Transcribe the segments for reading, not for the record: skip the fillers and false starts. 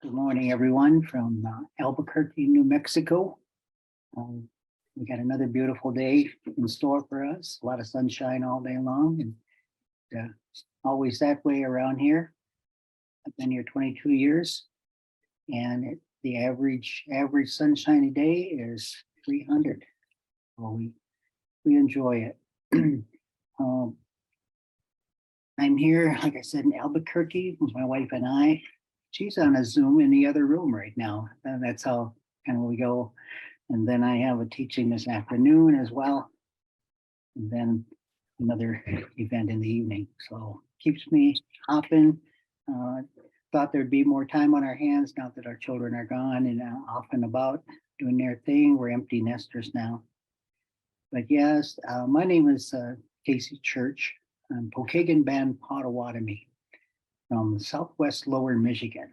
Good morning, everyone, from Albuquerque, New Mexico. We got another beautiful day in store for us. A lot of sunshine all day long, and always that way around here. I've been here 22 years, and the average sunshiny day is 300. So we enjoy it. I'm here, like I said, in Albuquerque with my wife and I. She's on a Zoom in the other room right now. And that's how kind of we go. And then I have a teaching this afternoon as well. And then another event in the evening. So keeps me hopping. Thought there'd be more time on our hands now that our children are gone and off and about doing their thing. We're empty nesters now. But yes, my name is Casey Church. I'm Pokagon Band Potawatomi from Southwest Lower Michigan.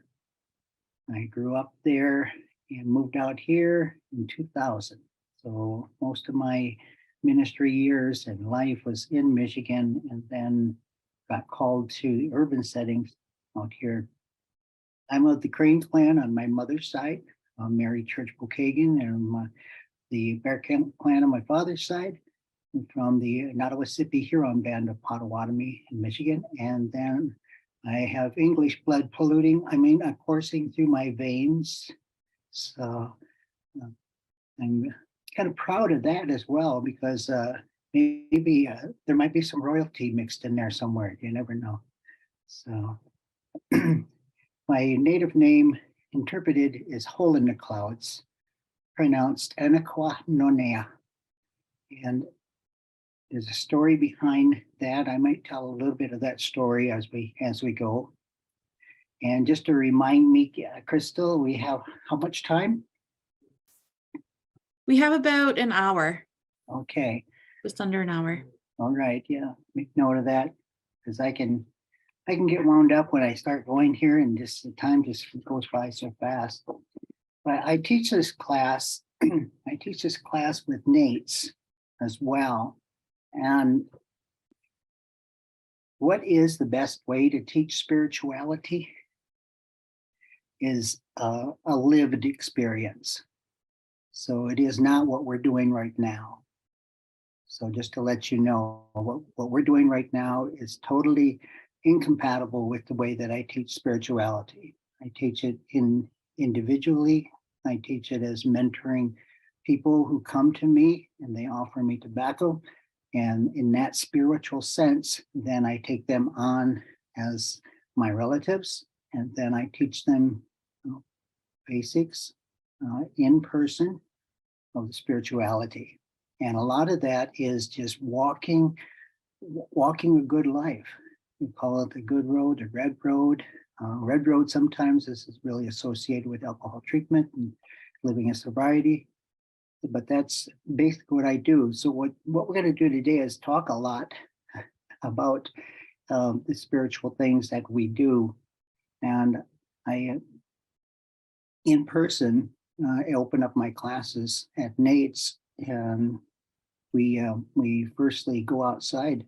I grew up there and moved out here in 2000. So most of my ministry years and life was in Michigan, and then got called to urban settings out here. I'm of the Crane clan on my mother's side, Mary Church Pokagon, and the Bear clan on my father's side, and from the Nottawassippi Huron Band of Potawatomi in Michigan. And then I have English blood coursing through my veins. So I'm kind of proud of that as well, because maybe there might be some royalty mixed in there somewhere. You never know. So my native name interpreted is Hole in the Clouds, pronounced Anaquanonea. And there's a story behind that. I might tell a little bit of that story as we go. And just to remind me, Crystal, we have how much time? We have about an hour. Okay. Just under an hour. All right. Yeah. Make note of that, because I can get wound up when I start going here, and just the time just goes by so fast. But I teach this class. I teach this class with Nates as well. And what is the best way to teach spirituality is a lived experience. So it is not what we're doing right now. So just to let you know, what we're doing right now is totally incompatible with the way that I teach spirituality. I teach it individually. I teach it as mentoring people who come to me and they offer me tobacco. And in that spiritual sense, then I take them on as my relatives, and then I teach them basics in person of the spirituality. And a lot of that is just walking a good life. We call it the good road, the red road. Red road sometimes this is really associated with alcohol treatment and living in sobriety. But that's basically what I do. So what we're going to do today is talk a lot about the spiritual things that we do. And I, in person, I open up my classes at Nate's, and we firstly go outside,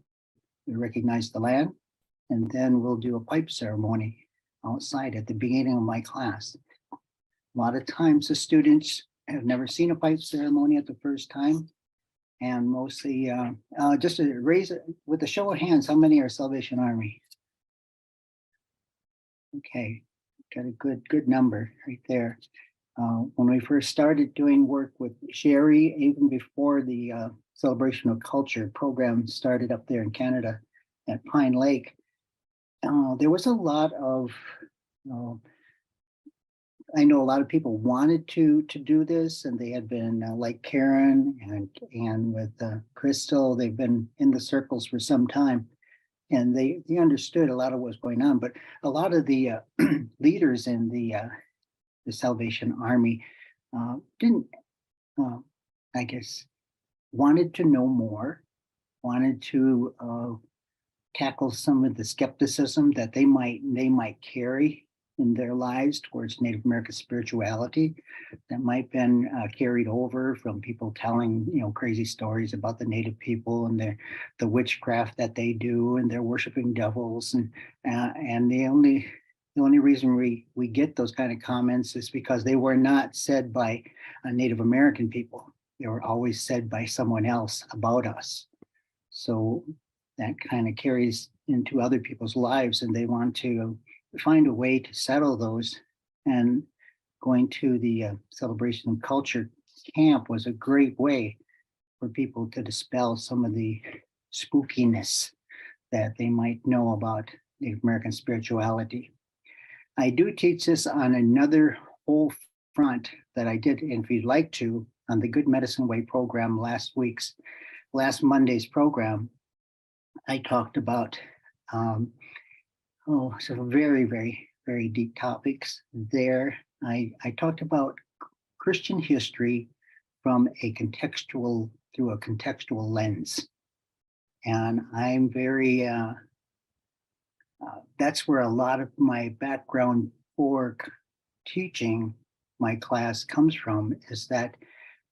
we recognize the land, and then we'll do a pipe ceremony outside at the beginning of my class. A lot of times the students have never seen a pipe ceremony at the first time. And mostly, just to raise it with a show of hands, how many are Salvation Army? Okay, got a good number right there. When we first started doing work with Sherry, even before the Celebration of Culture program started up there in Canada at Pine Lake, there was a lot of I know a lot of people wanted to do this, and they had been like Karen and with Crystal, they've been in the circles for some time, and they understood a lot of what was going on. But a lot of the leaders in the Salvation Army didn't, I guess, wanted to know more, wanted to tackle some of the skepticism that they might carry in their lives towards Native American spirituality that might have been carried over from people telling, crazy stories about the Native people and the witchcraft that they do, and they're worshiping devils, and the only the only reason we get those kind of comments is because they were not said by Native American people. They were always said by someone else about us. So that kind of carries into other people's lives, and they want to find a way to settle those. And going to the celebration of culture camp was a great way for people to dispel some of the spookiness that they might know about Native American spirituality. I do teach this on another whole front that I did, and if you'd like to, on the Good Medicine Way program last Monday's program, I talked about some very, very, very deep topics there. I talked about Christian history through a contextual lens. And I'm very, that's where a lot of my background for teaching my class comes from, is that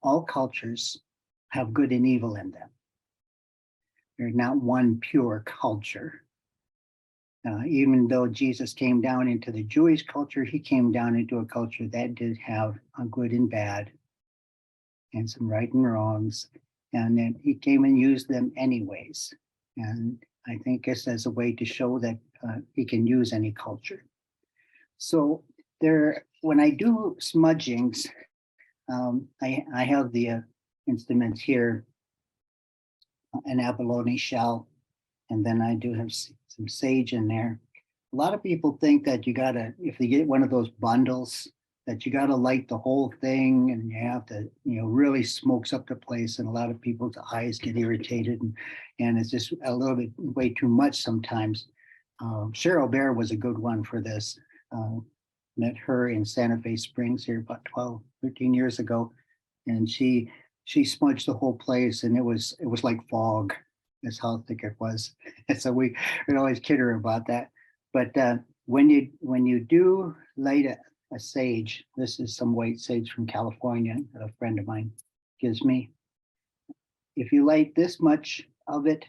all cultures have good and evil in them. There's not one pure culture. Even though Jesus came down into the Jewish culture, he came down into a culture that did have a good and bad and some right and wrongs. And then he came and used them anyways. And I think it's as a way to show that he can use any culture. So when I do smudgings, I have the instruments here, an abalone shell, and then I do have some sage in there. A lot of people think that you gotta, if you get one of those bundles, that you gotta light the whole thing and you have to, really smokes up the place. And a lot of people's eyes get irritated, and it's just a little bit way too much sometimes. Cheryl Bear was a good one for this. Met her in Santa Fe Springs here about 12, 13 years ago. And she smudged the whole place, and it was like fog. That's how thick it was. And so we would always kid her about that. But when you do light a sage, this is some white sage from California that a friend of mine gives me. If you light this much of it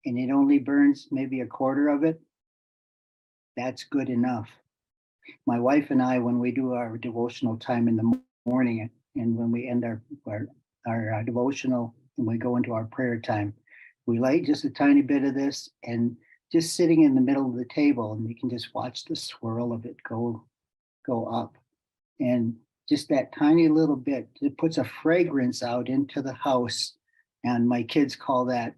and it only burns maybe a quarter of it, that's good enough. My wife and I, when we do our devotional time in the morning, and when we end our devotional and we go into our prayer time, we light just a tiny bit of this, and just sitting in the middle of the table, and you can just watch the swirl of it go up. And just that tiny little bit, it puts a fragrance out into the house. And my kids call that,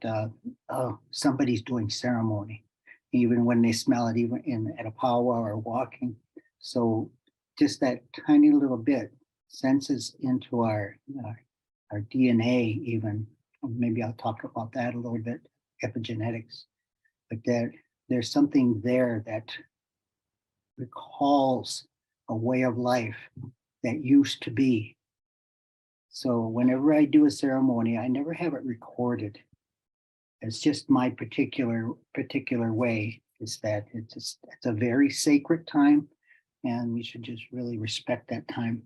somebody's doing ceremony, even when they smell it, even at a powwow or walking. So just that tiny little bit senses into our DNA even. Maybe I'll talk about that a little bit, epigenetics. But there's something there that recalls a way of life that used to be. So whenever I do a ceremony, I never have it recorded. It's just my particular way. Is that it's a very sacred time, and we should just really respect that time.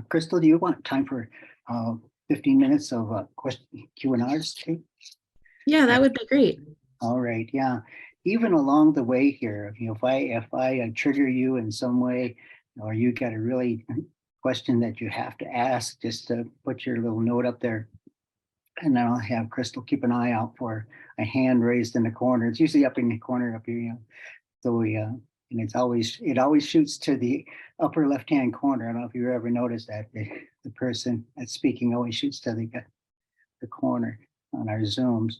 Crystal, do you want time for 15 minutes of question Q&Rs too? Yeah, that would be great. All right, yeah. Even along the way here, if I trigger you in some way, or you got a really question that you have to ask, just to put your little note up there, and then I'll have Crystal keep an eye out for a hand raised in the corner. It's usually up in the corner up here, So and it always shoots to the upper left-hand corner. I don't know if you ever noticed that the person that's speaking always shoots to the corner on our Zooms.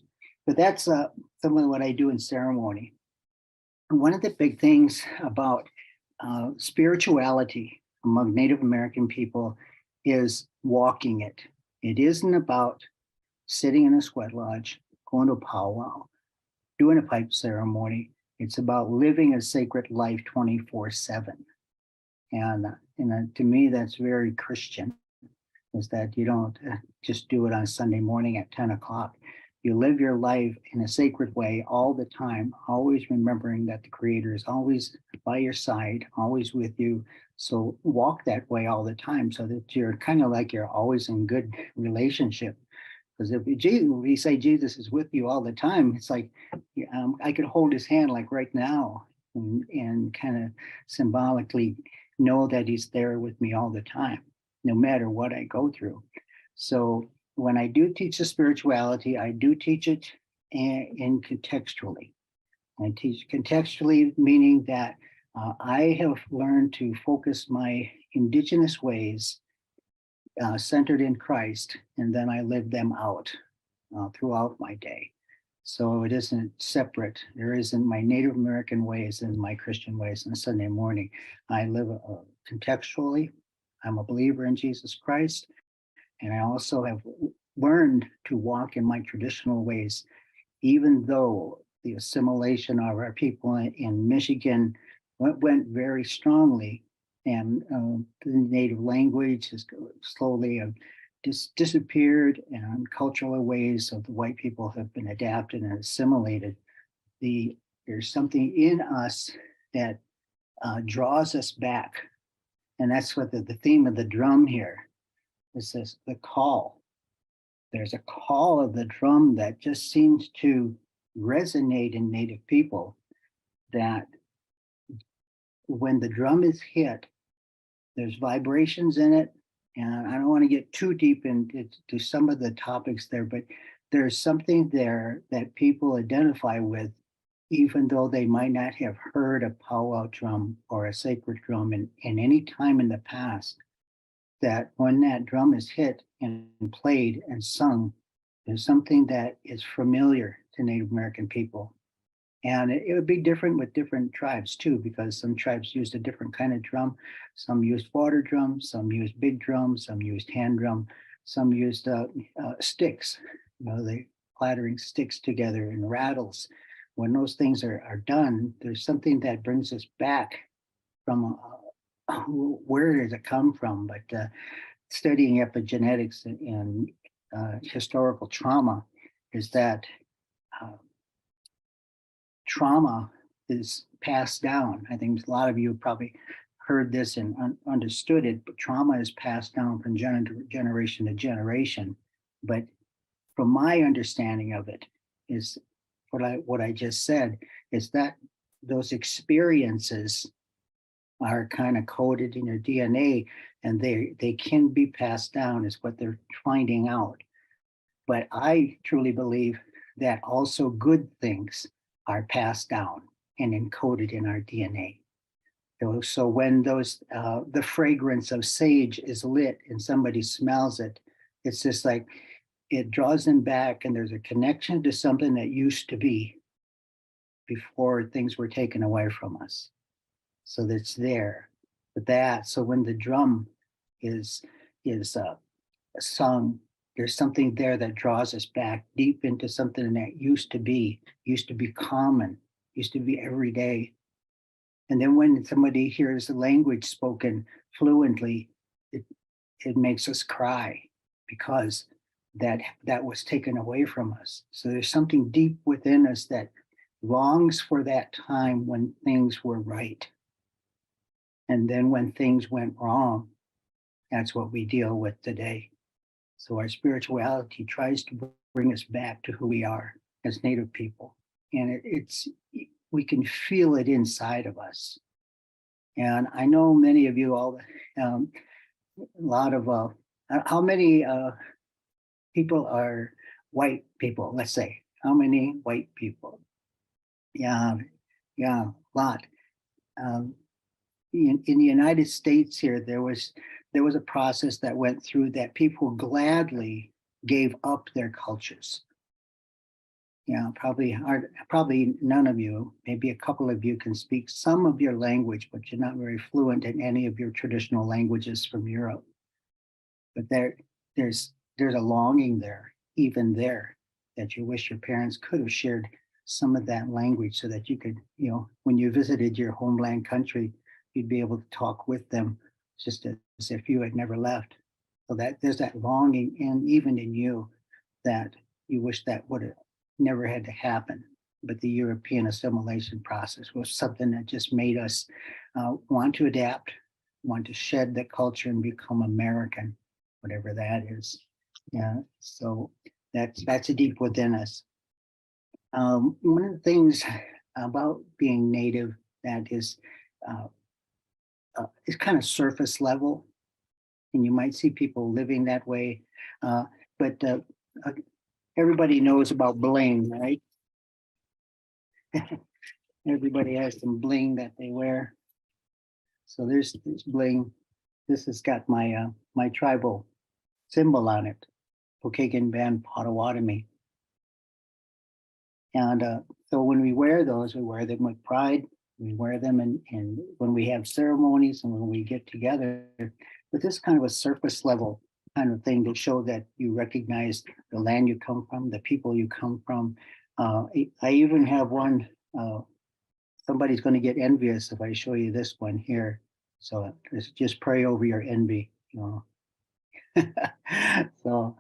But that's some of what I do in ceremony. And one of the big things about spirituality among Native American people is walking it. It isn't about sitting in a sweat lodge, going to a powwow, doing a pipe ceremony. It's about living a sacred life 24/7. And to me, that's very Christian, is that you don't just do it on Sunday morning at 10 o'clock. You live your life in a sacred way all the time, always remembering that the Creator is always by your side, always with you. So walk that way all the time, so that you're kind of like you're always in good relationship Because if we say Jesus is with you all the time, it's like I could hold his hand like right now and kind of symbolically know that he's there with me all the time, no matter what I go through. So when I do teach the spirituality, I do teach it in contextually. I teach contextually, meaning that I have learned to focus my indigenous ways centered in Christ, and then I live them out throughout my day. So it isn't separate. There isn't my Native American ways and my Christian ways on Sunday morning. I live contextually. I'm a believer in Jesus Christ, and I also have learned to walk in my traditional ways, even though the assimilation of our people in Michigan went very strongly, and the native language has slowly disappeared, and cultural ways of the white people have been adapted and assimilated. There's something in us that draws us back, and that's what the theme of the drum here is. This the call. There's a call of the drum that just seems to resonate in Native people, that when the drum is hit, there's vibrations in it. And I don't want to get too deep into some of the topics there, but there's something there that people identify with, even though they might not have heard a powwow drum or a sacred drum in any time in the past, that when that drum is hit and played and sung, there's something that is familiar to Native American people. And it would be different with different tribes too, because some tribes used a different kind of drum. Some used water drums, some used big drums, some used hand drum, some used sticks, they clattering sticks together and rattles. When those things are done, there's something that brings us back from where does it come from? But studying epigenetics and historical trauma is that trauma is passed down. I think a lot of you probably heard this and understood it, but trauma is passed down from generation to generation. But from my understanding of it is what I just said is that those experiences are kind of coded in your DNA, and they can be passed down, is what they're finding out. But I truly believe that also good things are passed down and encoded in our DNA. So when the fragrance of sage is lit and somebody smells it, it's just like it draws them back, and there's a connection to something that used to be before things were taken away from us. So that's there. But so when the drum is sung, there's something there that draws us back deep into something that used to be common, used to be every day. And then when somebody hears the language spoken fluently, it makes us cry, because that was taken away from us. So there's something deep within us that longs for that time when things were right. And then when things went wrong, that's what we deal with today. So our spirituality tries to bring us back to who we are as Native people. And we can feel it inside of us. And I know many of you a lot of, how many people are white people, let's say? How many white people? Yeah, a lot. In the United States here, there was a process that went through that people gladly gave up their cultures. Probably none of you, maybe a couple of you can speak some of your language, but you're not very fluent in any of your traditional languages from Europe. But there's a longing there, even there, that you wish your parents could have shared some of that language, so that you could, when you visited your homeland country, you'd be able to talk with them just as if you had never left. So that there's that longing, and even in you, that you wish that would have never had to happen. But the European assimilation process was something that just made us want to adapt, want to shed the culture and become American, whatever that is. Yeah. So That's deep within us. One of the things about being native that uh, is kind of surface level, and you might see people living that way, but uh, everybody knows about bling, right? Everybody has some bling that they wear. So there's bling. This has got my tribal symbol on it, Pokagon Band Potawatomi. And so when we wear those, we wear them with pride. We wear them and when we have ceremonies and when we get together. But this kind of a surface level kind of thing to show that you recognize the land you come from, the people you come from. I even have one. Somebody's going to get envious if I show you this one here. So just pray over your envy. So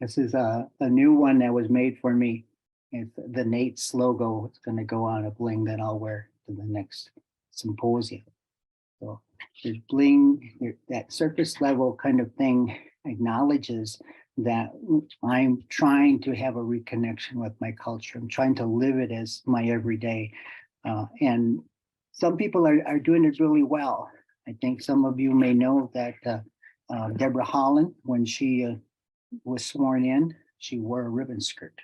this is a new one that was made for me. It's the Nate's logo. It's going to go on a bling that I'll wear to the next symposium. So there's bling, that surface level kind of thing acknowledges that I'm trying to have a reconnection with my culture. I'm trying to live it as my everyday. And some people are doing it really well. I think some of you may know that Deborah Holland, when she was sworn in, she wore a ribbon skirt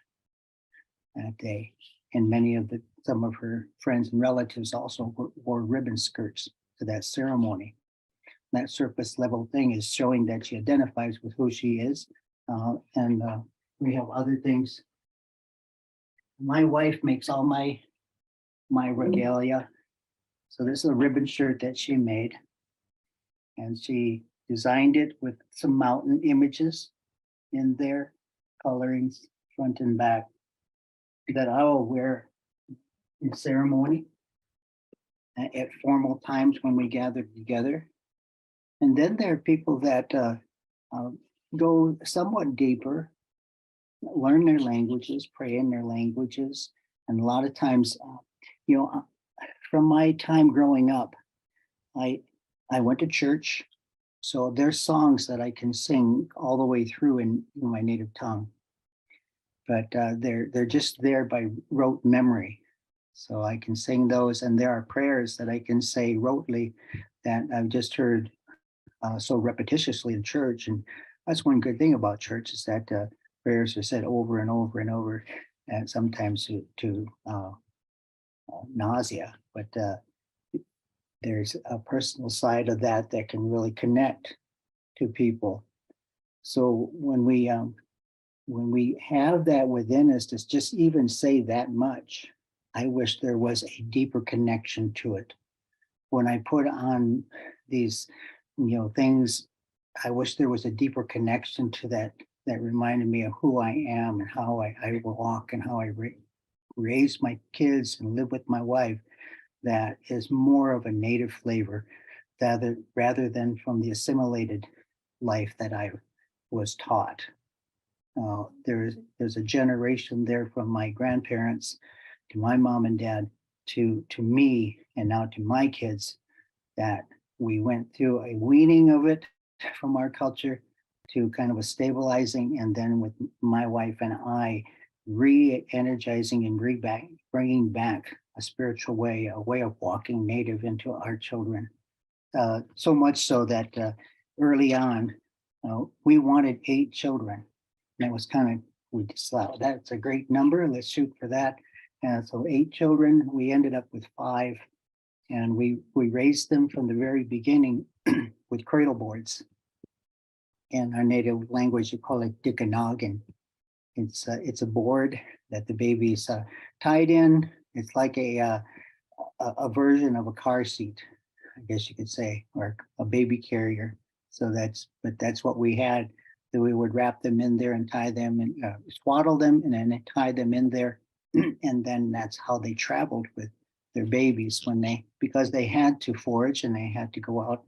that day. And some of her friends and relatives also wore ribbon skirts to that ceremony. That surface level thing is showing that she identifies with who she is. And we have other things. My wife makes all my regalia. So this is a ribbon shirt that she made. And she designed it with some mountain images in there, colorings front and back, that I will wear in ceremony at formal times when we gather together. And then there are people that go somewhat deeper, learn their languages, pray in their languages. And a lot of times, from my time growing up, I went to church. So there's songs that I can sing all the way through in my native tongue. But they're just there by rote memory. So I can sing those, and there are prayers that I can say rotely that I've just heard so repetitiously in church. And that's one good thing about church is that prayers are said over and over and over, and sometimes to nausea. But there's a personal side of that can really connect to people. So when we have that within us to just even say that much, I wish there was a deeper connection to it. When I put on these, things, I wish there was a deeper connection to that reminded me of who I am and how I walk and how I raise my kids and live with my wife. That is more of a native flavor rather than from the assimilated life that I was taught. There's a generation there from my grandparents to my mom and dad to me and now to my kids that we went through a weaning of it from our culture to kind of a stabilizing, and then with my wife and I re-energizing and bringing back a spiritual way, a way of walking native into our children. So much so that early on, we wanted 8 children. And it was kind of, we just thought, that's a great number, let's shoot for that. So 8 children, we ended up with 5. And we raised them from the very beginning with cradle boards. In our native language, you call it Dikanogan. It's a board that the baby's tied in. It's like a version of a car seat, I guess you could say, or a baby carrier. But that's what we had. That we would wrap them in there and tie them and swaddle them and then tie them in there. And then that's how they traveled with their babies because they had to forage and they had to go out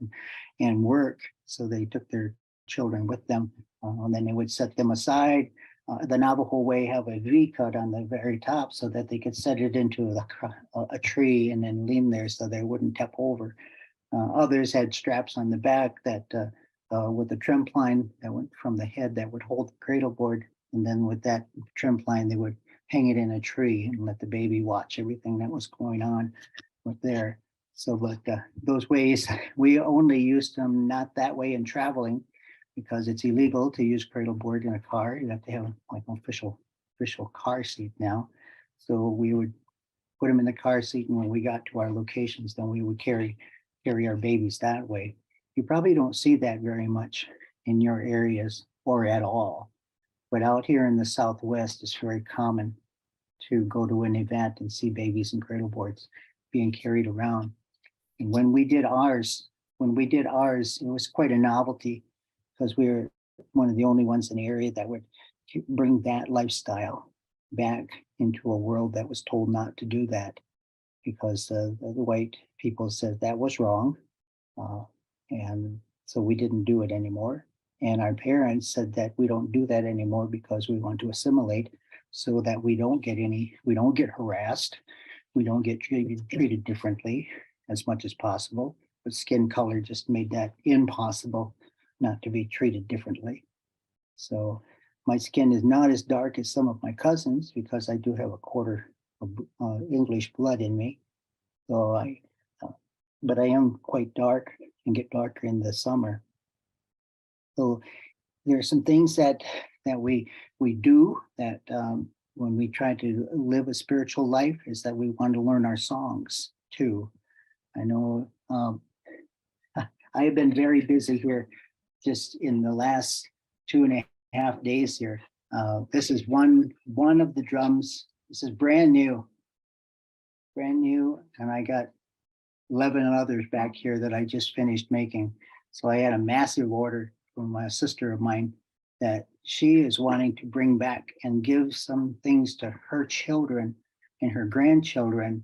and work. So they took their children with them, and then they would set them aside. The Navajo way have a V cut on the very top so that they could set it into a tree and then lean there so they wouldn't tip over. Others had straps on the back that with a trim line that went from the head that would hold the cradle board. And then with that trim line, they would hang it in a tree and let the baby watch everything that was going on with there. So, but those ways, we only used them not that way in traveling because it's illegal to use cradle board in a car. You have to have like an official car seat now. So we would put them in the car seat, and when we got to our locations, then we would carry our babies that way. You probably don't see that very much in your areas or at all. But out here in the Southwest, it's very common to go to an event and see babies in cradle boards being carried around. And when we did ours, it was quite a novelty because we were one of the only ones in the area that would bring that lifestyle back into a world that was told not to do that because the white people said that was wrong. And so we didn't do it anymore. And our parents said that we don't do that anymore because we want to assimilate so that we don't get harassed, we don't get treated differently as much as possible. But skin color just made that impossible not to be treated differently. So my skin is not as dark as some of my cousins because I do have a quarter of English blood in me. So but I am quite dark and get darker in the summer. So there are some things that we do that when we try to live a spiritual life is that we want to learn our songs too. I know I have been very busy here just in the last 2.5 days here. This is one of the drums. This is brand new, and I got 11 others back here that I just finished making. So I had a massive order from a sister of mine that she is wanting to bring back and give some things to her children and her grandchildren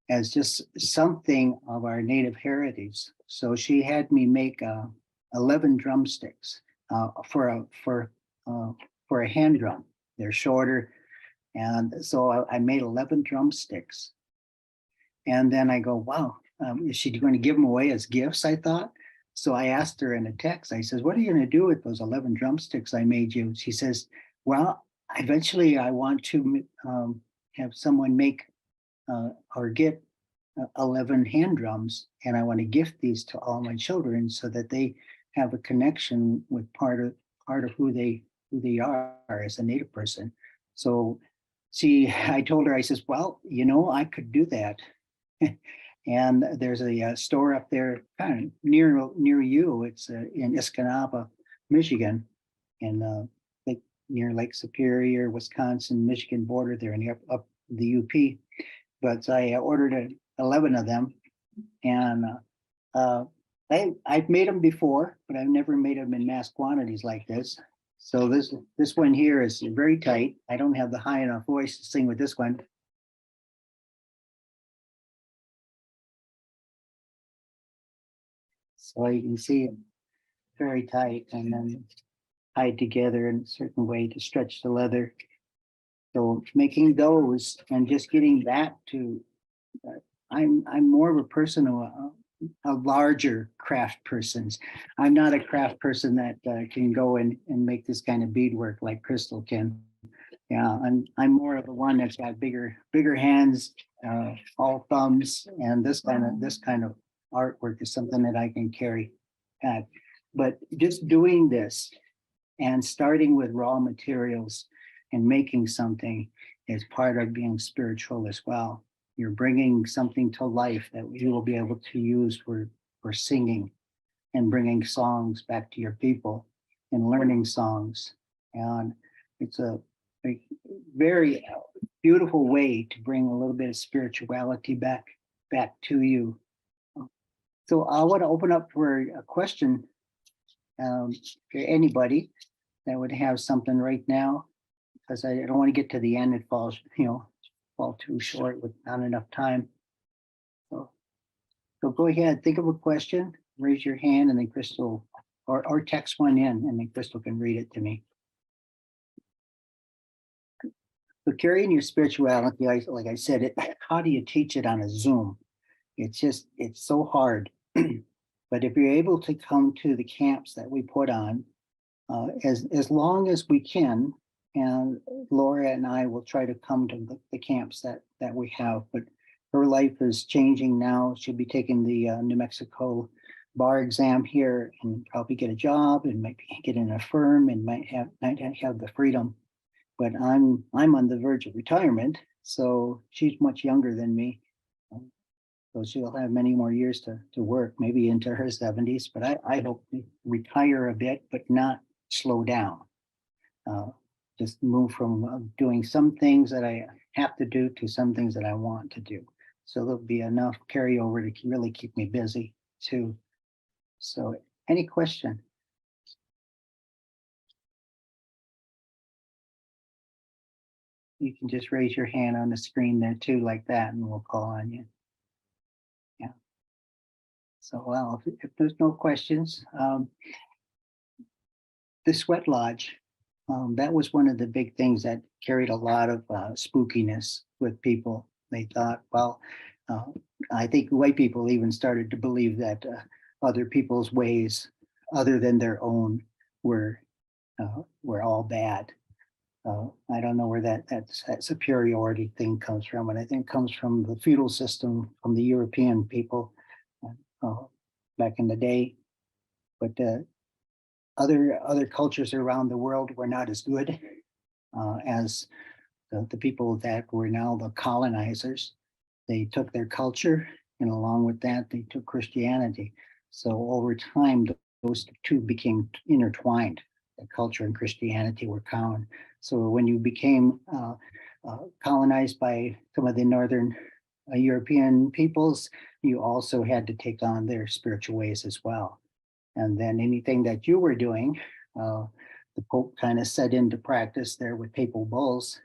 as just something of our native heritage. So she had me make 11 drumsticks for a hand drum. They're shorter, and so I made 11 drumsticks. And then I go, wow, is she going to give them away as gifts? I thought. So I asked her in a text, I says, what are you going to do with those 11 drumsticks I made you? She says, well, eventually I want to have someone make or get 11 hand drums, and I want to gift these to all my children so that they have a connection with part of who they are as a Native person. So I told her, I says, well, I could do that. And there's a store up there kind of near you. It's in Escanaba, Michigan, and near Lake Superior, Wisconsin, Michigan border there, and up the UP. But I ordered 11 of them, and I've made them before, but I've never made them in mass quantities like this. So this one here is very tight. I don't have the high enough voice to sing with this one. So you can see it very tight and then tied together in a certain way to stretch the leather. So making those and just getting that to, I'm more of a person of a larger craft person. I'm not a craft person that can go and make this kind of beadwork like Crystal can. Yeah, I'm more of the one that's got bigger hands, all thumbs, and this kind of artwork is something that I can carry back. But just doing this and starting with raw materials and making something is part of being spiritual as well. You're bringing something to life that you will be able to use for singing and bringing songs back to your people and learning songs. And it's a very beautiful way to bring a little bit of spirituality back to you. So I want to open up for a question for anybody that would have something right now, because I don't want to get to the end. It fall too short with not enough time. So go ahead, think of a question, raise your hand, and then Crystal, or text one in, and then Crystal can read it to me. So carrying your spirituality, like I said, how do you teach it on a Zoom? It's so hard. But if you're able to come to the camps that we put on, as long as we can, and Laura and I will try to come to the camps that we have. But her life is changing now. She'll be taking the New Mexico bar exam here and probably get a job and might get in a firm and might have the freedom. But I'm on the verge of retirement, so she's much younger than me. So she'll have many more years to work, maybe into her 70s. But I hope to retire a bit, but not slow down. Just move from doing some things that I have to do to some things that I want to do. So there'll be enough carryover to really keep me busy too. So any question? You can just raise your hand on the screen there too, like that, and we'll call on you. Yeah. So, well, if there's no questions, the sweat lodge, that was one of the big things that carried a lot of spookiness with people. They thought, well, I think white people even started to believe that other people's ways, other than their own, were all bad. I don't know where that superiority thing comes from, and I think it comes from the feudal system from the European people back in the day. But other cultures around the world were not as good as the people that were now the colonizers. They took their culture, and along with that, they took Christianity. So over time, those two became intertwined. The culture and Christianity were common. So when you became colonized by some of the northern European peoples, you also had to take on their spiritual ways as well. And then anything that you were doing, the Pope kind of set into practice there with papal bulls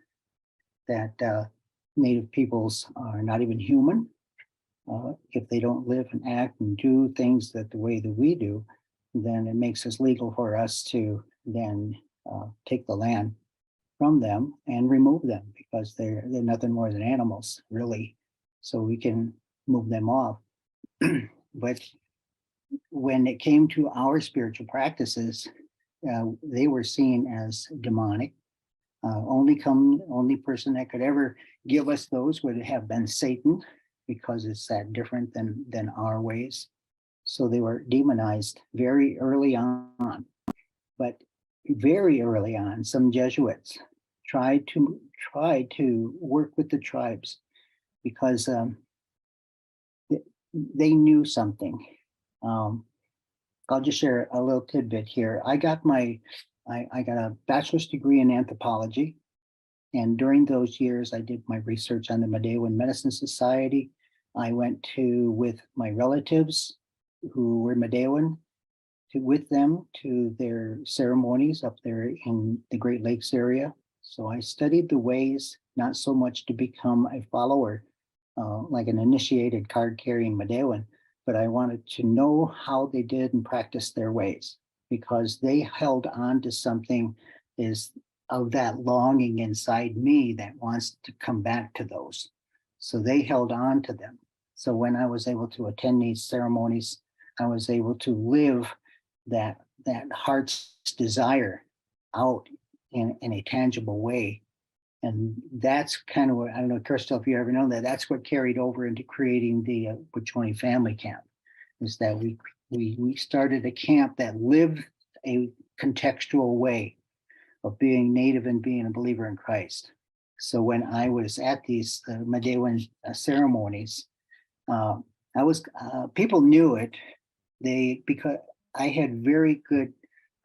that Native peoples are not even human. If they don't live and act and do things the way that we do, then it makes it legal for us to then take the land from them and remove them, because they're nothing more than animals, really. So we can move them off. But when it came to our spiritual practices, they were seen as demonic. Only person that could ever give us those would have been Satan, because it's that different than our ways. So they were demonized very early on. But very early on, some Jesuits tried to work with the tribes, because they knew something. I'll just share a little tidbit here. I got a bachelor's degree in anthropology, and during those years, I did my research on the Medewan Medicine Society. I went with my relatives who were Medewan, with them to their ceremonies up there in the Great Lakes area. So I studied the ways, not so much to become a follower, like an initiated card-carrying Medewan, but I wanted to know how they did and practice their ways, because they held on to something of that longing inside me that wants to come back to those. So they held on to them. So when I was able to attend these ceremonies, I was able to live that heart's desire out in a tangible way. And that's kind of what, I don't know, Crystal, if you ever know that's what carried over into creating the Wachoni Family Camp, is that we started a camp that lived a contextual way of being Native and being a believer in Christ. So when I was at these Medewan ceremonies, people knew it. Because I had very good,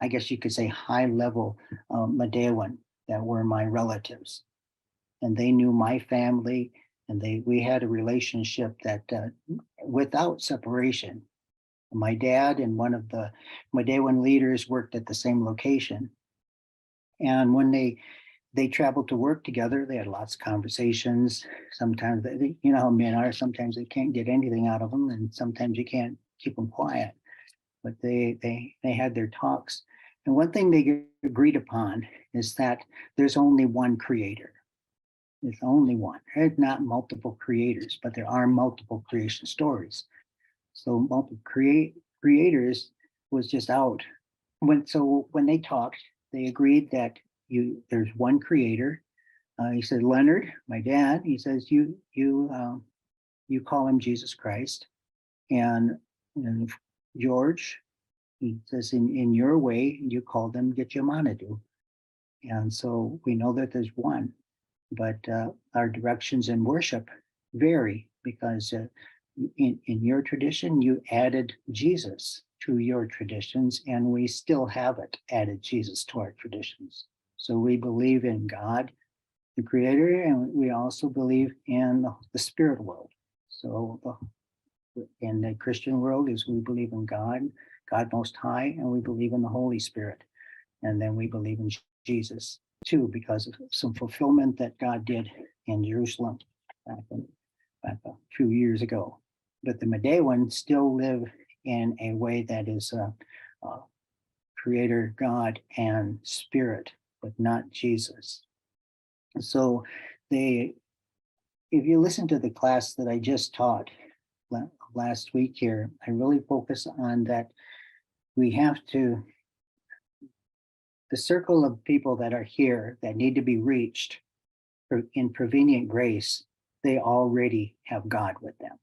I guess you could say, high level Medewan that were my relatives, and they knew my family, and we had a relationship that without separation. My dad and one of the Medewan leaders worked at the same location, and when they traveled to work together, they had lots of conversations. Sometimes you know how men are. Sometimes they can't get anything out of them, and sometimes you can't keep them quiet. But they had their talks, and one thing they agreed upon is that there's only one creator. There's only one. There's not multiple creators, but there are multiple creation stories. So creators was just out. When they talked, they agreed that there's one creator. He said, Leonard, my dad, he says, you call him Jesus Christ. And George, he says, in your way, you call them Gityamanadu. And so we know that there's one, but our directions in worship vary because in your tradition, you added Jesus to your traditions, and we still haven't added Jesus to our traditions. So we believe in God, the creator, and we also believe in the spirit world. So in the Christian world is we believe in God, God Most High, and we believe in the Holy Spirit. And then we believe in Jesus too, because of some fulfillment that God did in Jerusalem back a few years ago. But the Medewan still live in a way that is creator, God, and spirit, but not Jesus. So if you listen to the class that I just taught last week here, I really focus on that we have to, the circle of people that are here that need to be reached in prevenient grace, they already have God with them.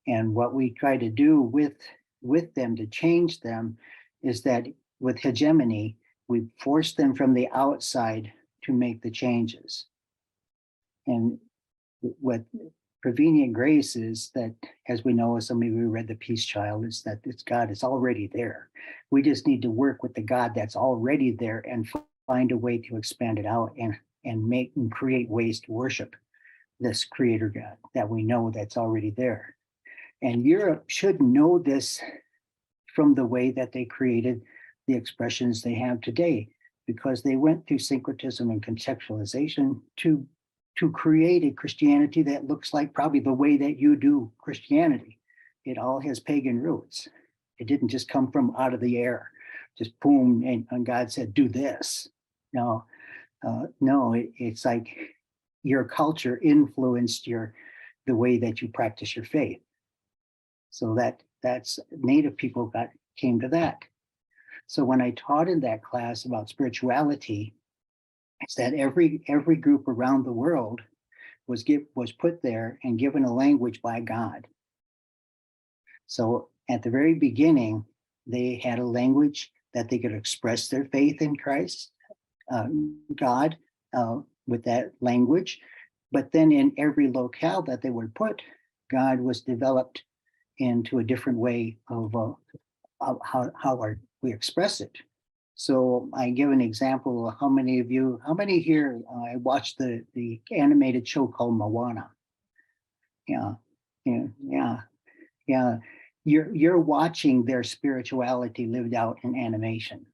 And what we try to do with them to change them is that with hegemony, we force them from the outside to make the changes. And what prevenient grace is that, as we know, as some of you read the Peace Child, is that it's God is already there. We just need to work with the God that's already there and find a way to expand it out and make and create ways to worship this creator God that we know that's already there. And Europe should know this from the way that they created the expressions they have today, because they went through syncretism and contextualization to create a Christianity that looks like probably the way that you do Christianity. It all has pagan roots. It didn't just come from out of the air, just boom, and God said, do this. No, it's like your culture influenced the way that you practice your faith. So that's Native people came to that. So when I taught in that class about spirituality, it's that every group around the world was put there and given a language by God. So at the very beginning, they had a language that they could express their faith in Christ, God, with that language. But then in every locale that they were put, God was developed into a different way of how we express it. So I give an example of how many here watched the animated show called Moana? Yeah. You're watching their spirituality lived out in animation.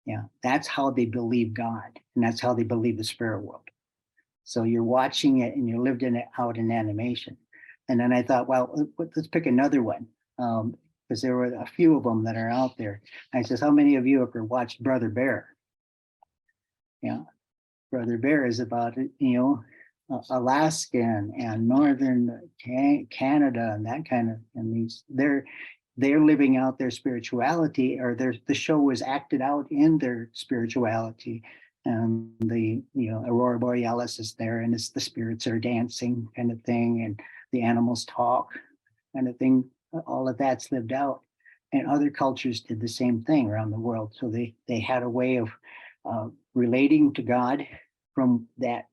Yeah, that's how they believe God, and that's how they believe the spirit world. So you're watching it and you lived it out in animation. And then I thought, well, let's pick another one. Because there were a few of them that are out there. I says, how many of you have ever watched Brother Bear? Yeah, Brother Bear is about, Alaskan and northern Canada and that kind of, and they're living out their spirituality, or the show was acted out in their spirituality. And the Aurora Borealis is there, and the spirits are dancing kind of thing, and the animals talk kind of thing. All of that's lived out, and other cultures did the same thing around the world. So they had a way of relating to God from that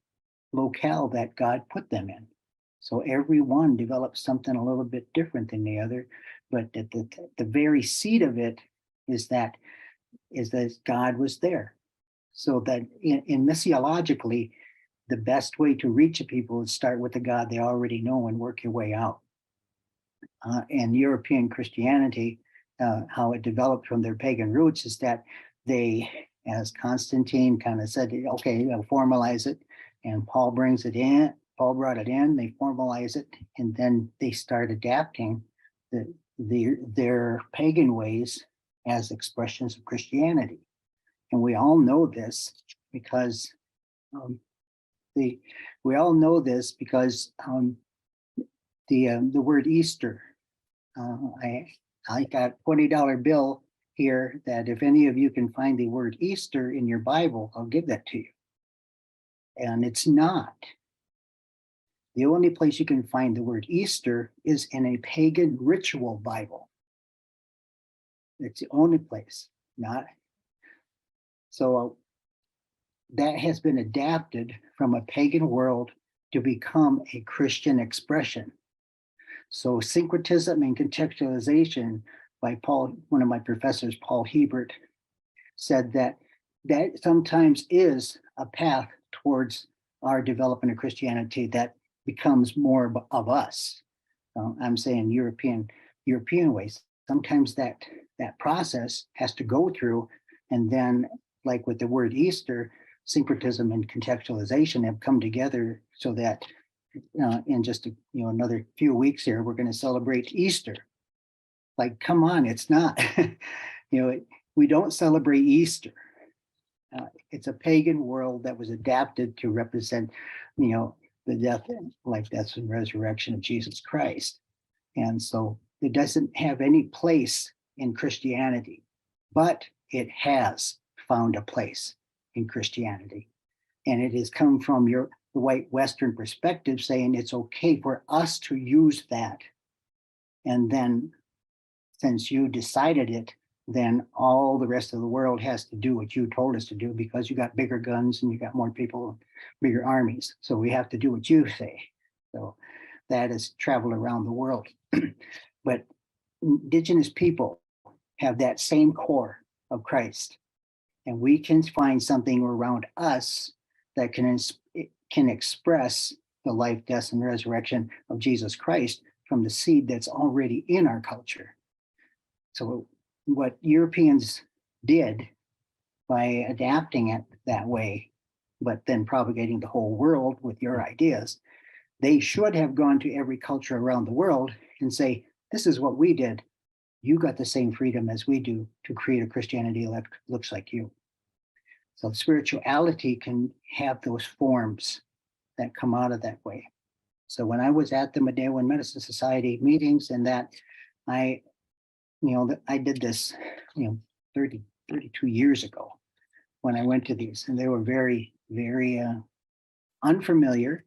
locale that God put them in. So everyone developed something a little bit different than the other, but at the very seed of it is that God was there. So that in missiologically, the best way to reach a people is start with the God they already know and work your way out. And European Christianity, how it developed from their pagan roots is that they, as Constantine kind of said, okay, formalize it, and Paul brings it in. Paul brought it in, they formalize it, and then they start adapting their pagan ways as expressions of Christianity. And we all know this because the word Easter I got $20 bill here that if any of you can find the word Easter in your Bible, I'll give that to you. And it's not. The only place you can find the word Easter is in a pagan ritual Bible. It's the only place, not. So that has been adapted from a pagan world to become a Christian expression. So syncretism and contextualization by Paul, one of my professors, Paul Hebert, said that sometimes is a path towards our development of Christianity that becomes more of us. I'm saying European ways. Sometimes that process has to go through, and then, like with the word Easter, syncretism and contextualization have come together so that in just another few weeks here, we're going to celebrate Easter. Like, come on, it's not. We don't celebrate Easter. It's a pagan world that was adapted to represent, the death, life, death, and resurrection of Jesus Christ. And so it doesn't have any place in Christianity, but it has found a place in Christianity. And it has come from the white Western perspective, saying it's okay for us to use that. And then, since you decided it, then all the rest of the world has to do what you told us to do, because you got bigger guns and you got more people, bigger armies. So we have to do what you say. So that has traveled around the world. But indigenous people have that same core of Christ. And we can find something around us that can express the life, death, and resurrection of Jesus Christ from the seed that's already in our culture. So what Europeans did by adapting it that way, but then propagating the whole world with your ideas, they should have gone to every culture around the world and say, this is what we did. You got the same freedom as we do to create a Christianity that looks like you. So spirituality can have those forms that come out of that way. So when I was at the Medewan Medicine Society meetings, and that I did this, 32 years ago when I went to these, and they were very, very unfamiliar.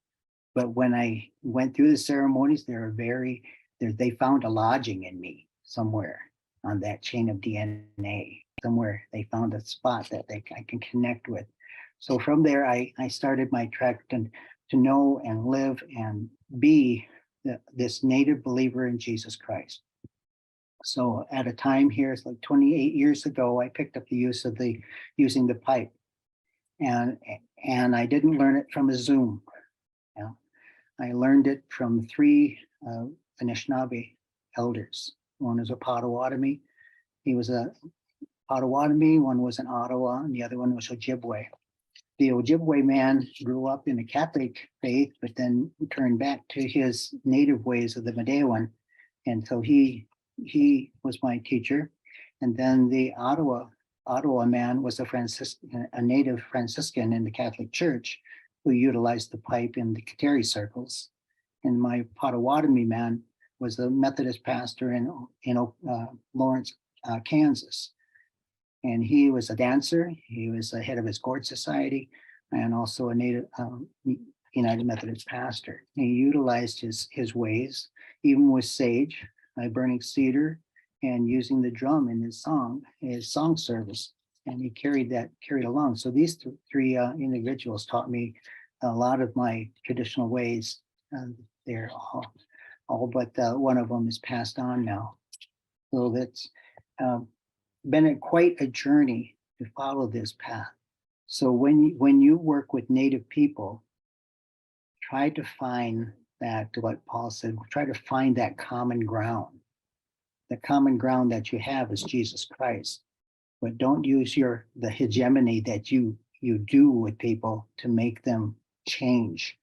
But when I went through the ceremonies, they found a lodging in me somewhere on that chain of DNA. Somewhere they found a spot that I can connect with. So from there, I started my trek to know and live and be this native believer in Jesus Christ. So at a time here, it's like 28 years ago, I picked up the use of using the pipe, and I didn't learn it from a Zoom. I learned it from three Anishinaabe elders. One is a Potawatomi. He was a Potawatomi, one was an Ottawa, and the other one was Ojibwe. The Ojibwe man grew up in the Catholic faith, but then turned back to his native ways of the Medewan. And so he was my teacher. And then the Ottawa man was a native Franciscan in the Catholic Church who utilized the pipe in the Kateri circles. And my Potawatomi man was a Methodist pastor in Lawrence, Kansas. And he was a dancer. He was the head of his Gourd Society, and also a native United Methodist pastor. He utilized his ways, even with sage, burning cedar, and using the drum in his song service. And he carried along. So these three individuals taught me a lot of my traditional ways. They're all but one of them is passed on now. So that's been quite a journey to follow this path. So when you work with Native people, try to find that, what Paul said, try to find that common ground. The common ground that you have is Jesus Christ. But don't use the hegemony that you do with people to make them change.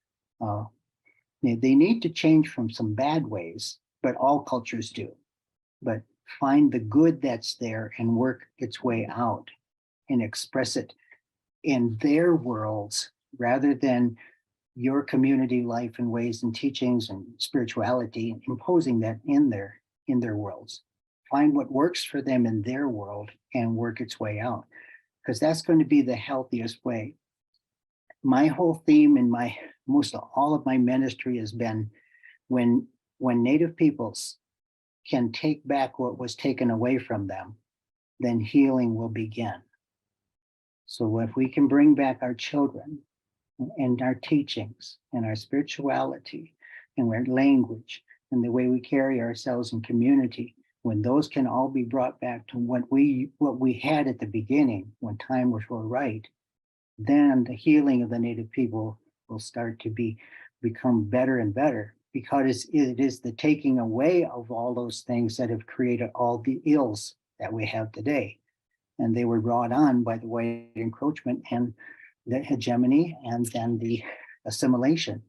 They need to change from some bad ways, but all cultures do. But find the good that's there and work its way out and express it in their worlds rather than your community life and ways and teachings and spirituality, imposing that in there. in their worlds, find what works for them in their world and work its way out, because that's going to be the healthiest way. My whole theme in my most of all of my ministry has been when Native peoples can take back what was taken away from them, then healing will begin. So if we can bring back our children and our teachings and our spirituality and our language and the way we carry ourselves in community, when those can all be brought back to what we had at the beginning, when time was right, then the healing of the Native people will start to become better and better, because it is the taking away of all those things that have created all the ills that we have today. And they were brought on by the white encroachment and the hegemony, and then the assimilation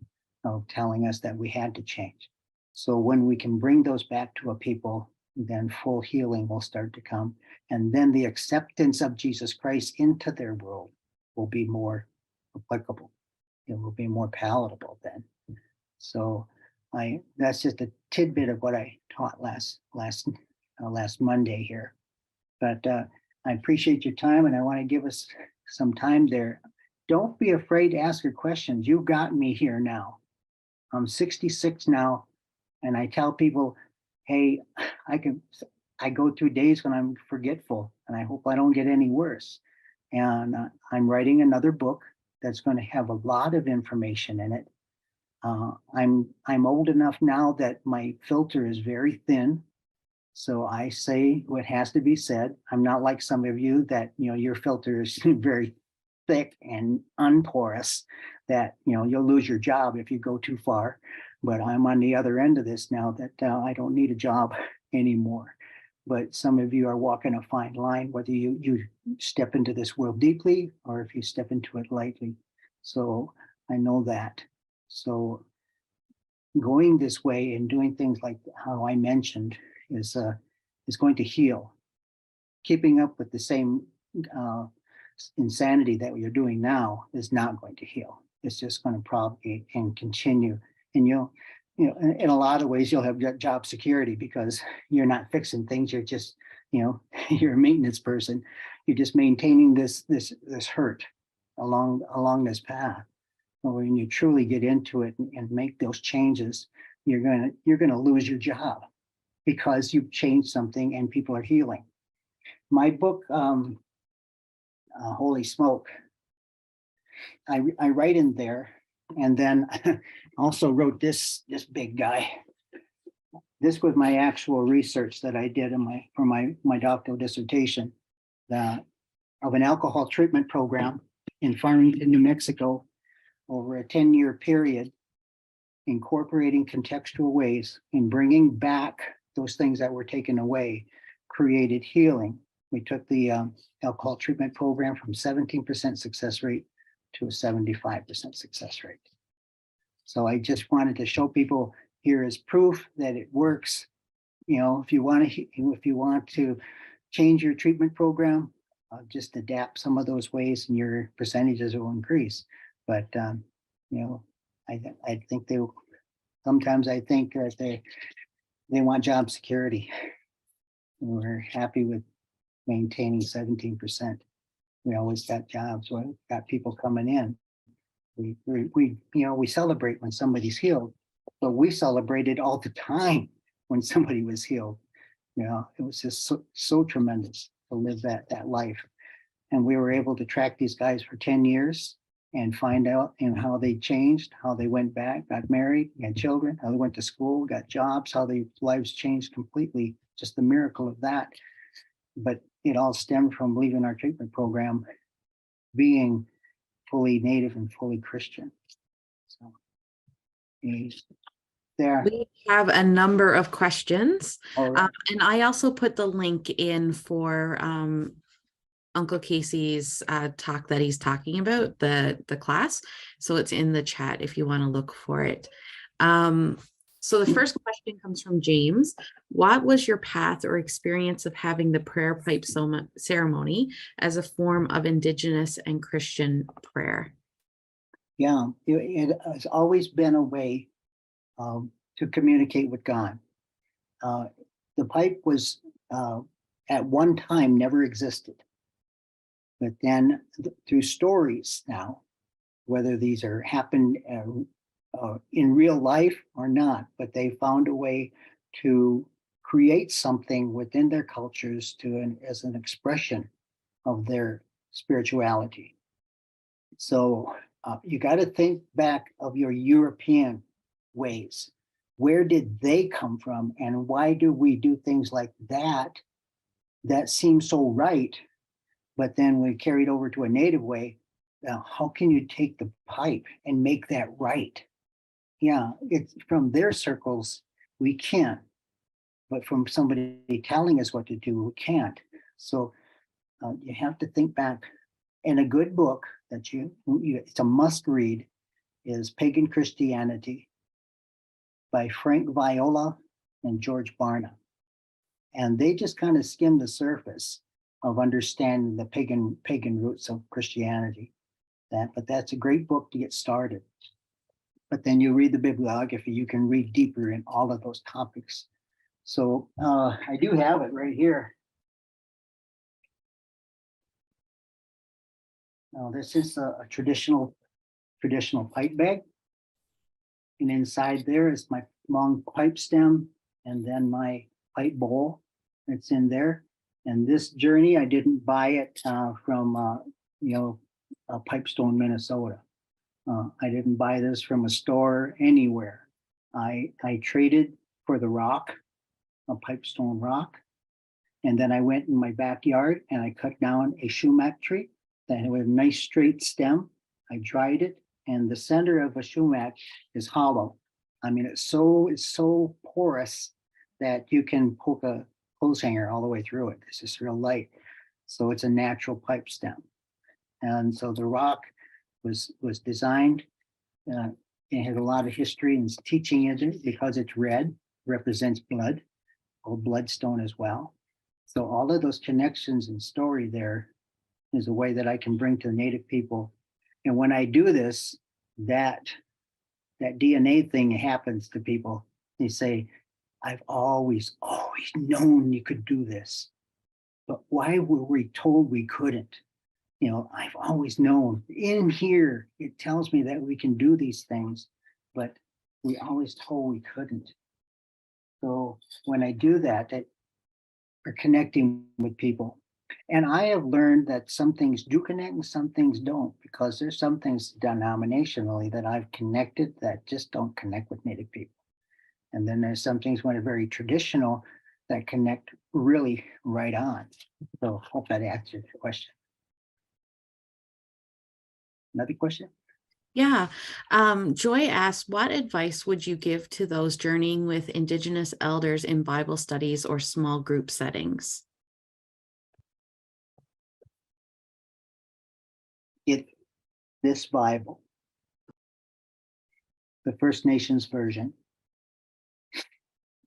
of telling us that we had to change. So when we can bring those back to a people, then full healing will start to come. And then the acceptance of Jesus Christ into their world will be more applicable. It will be more palatable then. So that's just a tidbit of what I taught last Monday here. But I appreciate your time, and I want to give us some time there. Don't be afraid to ask your questions. You got me here now. I'm 66 now, and I tell people, hey, I go through days when I'm forgetful, and I hope I don't get any worse. And I'm writing another book that's going to have a lot of information in it. I'm old enough now that my filter is very thin, so I say what has to be said. I'm not like some of you that your filter is very thick and unporous, that you'll lose your job if you go too far. But I'm on the other end of this now, that I don't need a job anymore. But some of you are walking a fine line, whether you step into this world deeply or if you step into it lightly. So I know that. So going this way and doing things like how I mentioned is going to heal. Keeping up with the same insanity that you're doing now is not going to heal. It's just going to propagate and continue. And in a lot of ways, you'll have job security because you're not fixing things. You're just, you're a maintenance person. You're just maintaining this hurt along this path. But when you truly get into it and make those changes, you're gonna lose your job because you've changed something and people are healing. My book, Holy Smoke, I write in there, and then also wrote this big guy. This was my actual research that I did for my doctoral dissertation of an alcohol treatment program in Farmington, New Mexico, over a 10-year period, incorporating contextual ways in bringing back those things that were taken away, created healing. We took the alcohol treatment program from 17% success rate to a 75% success rate. So I just wanted to show people here is proof that it works. If you want to change your treatment program, just adapt some of those ways and your percentages will increase. But I think sometimes I think that they want job security. We're happy with maintaining 17%. We always got jobs. We got people coming in. We celebrate when somebody's healed, but we celebrated all the time when somebody was healed. It was just so tremendous to live that life. And we were able to track these guys for 10 years and find out how they changed, how they went back, got married, had children, how they went to school, got jobs, how their lives changed completely. Just the miracle of that. But it all stemmed from leaving our treatment program, being fully Native and fully Christian. So there. We have a number of questions. Right. And I also put the link in for Uncle Casey's talk that he's talking about, the class. So it's in the chat if you want to look for it. So the first question comes from James. What was your path or experience of having the prayer pipe ceremony as a form of Indigenous and Christian prayer? Yeah, it has always been a way to communicate with God. the pipe was at one time never existed. But then through stories now, whether these are happened in real life or not, but they found a way to create something within their cultures as an expression of their spirituality. So you got to think back of your European ways. Where did they come from, and why do we do things like that that seem so right, but then we carry it over to a native way? How can you take the pipe and make that right? Yeah, it's from their circles we can, but from somebody telling us what to do, we can't. So you have to think back. And a good book that it's a must read is Pagan Christianity by Frank Viola and George Barna. And they just kind of skim the surface of understanding the pagan roots of Christianity. But that's a great book to get started. But then you read the bibliography, you can read deeper in all of those topics. So I do have it right here. Now this is a traditional pipe bag. And inside there is my long pipe stem and then my pipe bowl that's in there. And this journey, I didn't buy it from, Pipestone, Minnesota. I didn't buy this from a store anywhere. I traded for the rock, a pipestone rock. And then I went in my backyard and I cut down a sumac tree that had a nice straight stem. I dried it, and the center of a sumac is hollow. I mean, it's so porous that you can poke a clothes hanger all the way through it. It's just real light. So it's a natural pipe stem. And so the rock was designed. It has a lot of history and teaching in it because it's red, represents blood, or bloodstone as well. So all of those connections and story there is a way that I can bring to the Native people. And when I do this, that DNA thing happens to people. They say, I've always known you could do this, but why were we told we couldn't? I've always known. In here, it tells me that we can do these things, but we always told we couldn't. So when I do that, we're connecting with people. And I have learned that some things do connect and some things don't, because there's some things denominationally that I've connected that just don't connect with Native people. And then there's some things when they're very traditional that connect really right on. So hope that answers your question. Another question? Yeah. Joy asked, what advice would you give to those journeying with Indigenous elders in Bible studies or small group settings? Get this Bible, the First Nations version.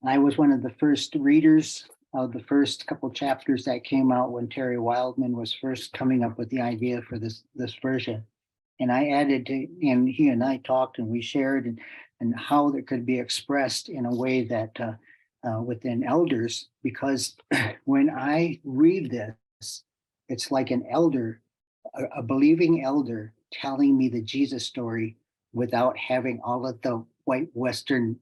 I was one of the first readers of the first couple chapters that came out when Terry Wildman was first coming up with the idea for this version. And I added to, and he and I talked and we shared and how it could be expressed in a way that within elders, because when I read this, it's like an elder, a believing elder telling me the Jesus story without having all of the white Western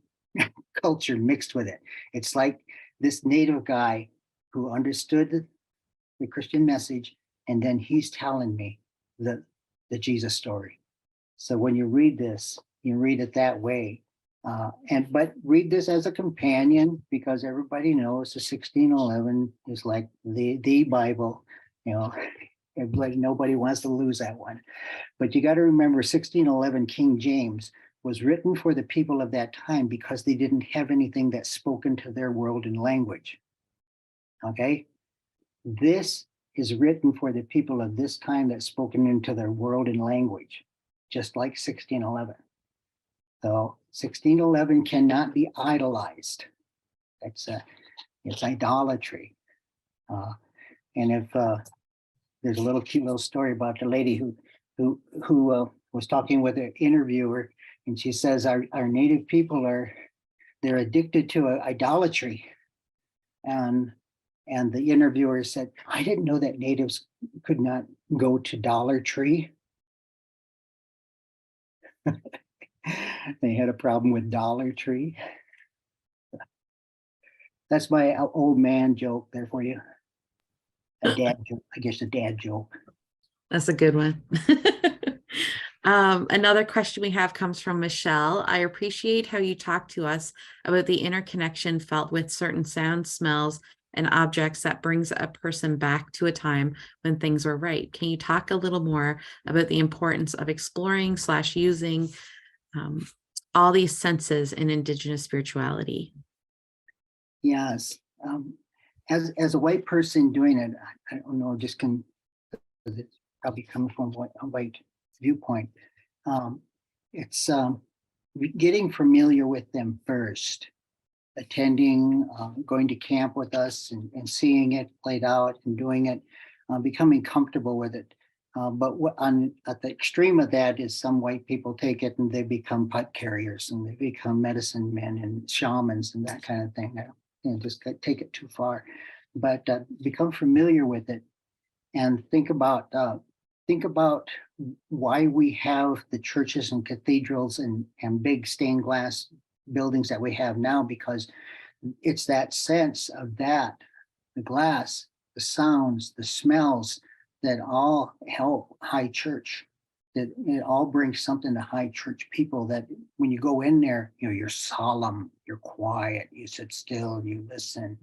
culture mixed with it. It's like this Native guy who understood the Christian message, and then he's telling me the Jesus story. So when you read this, you read it that way. But read this as a companion, because everybody knows the 1611 is like the Bible, nobody wants to lose that one. But you got to remember 1611 King James was written for the people of that time because they didn't have anything that spoke into their world and language. Okay? This is written for the people of this time that's spoken into their world and language, just like 1611. So 1611 cannot be idolized. It's idolatry. And if there's a little cute little story about the lady who was talking with an interviewer, and she says our Native people they're addicted to idolatry. And the interviewer said, I didn't know that natives could not go to Dollar Tree. They had a problem with Dollar Tree. That's my old man joke there for you. A dad joke, I guess a dad joke. That's a good one. Another question we have comes from Michelle. I appreciate how you talk to us about the interconnection felt with certain sounds, smells, and objects that brings a person back to a time when things were right. Can you talk a little more about the importance of exploring / using all these senses in Indigenous spirituality? Yes. As a white person doing it, I don't know, just can, it's probably coming from a white viewpoint. It's getting familiar with them first, attending, going to camp with us and seeing it played out and doing it, becoming comfortable with it. But at the extreme of that is some white people take it and they become put carriers and they become medicine men and shamans and that kind of thing. Just take it too far. But become familiar with it and think about why we have the churches and cathedrals and big stained glass buildings that we have now, because it's that sense of that, the glass, the sounds, the smells that all help high church. That it all brings something to high church people, that when you go in there, you're solemn, you're quiet, you sit still, you listen.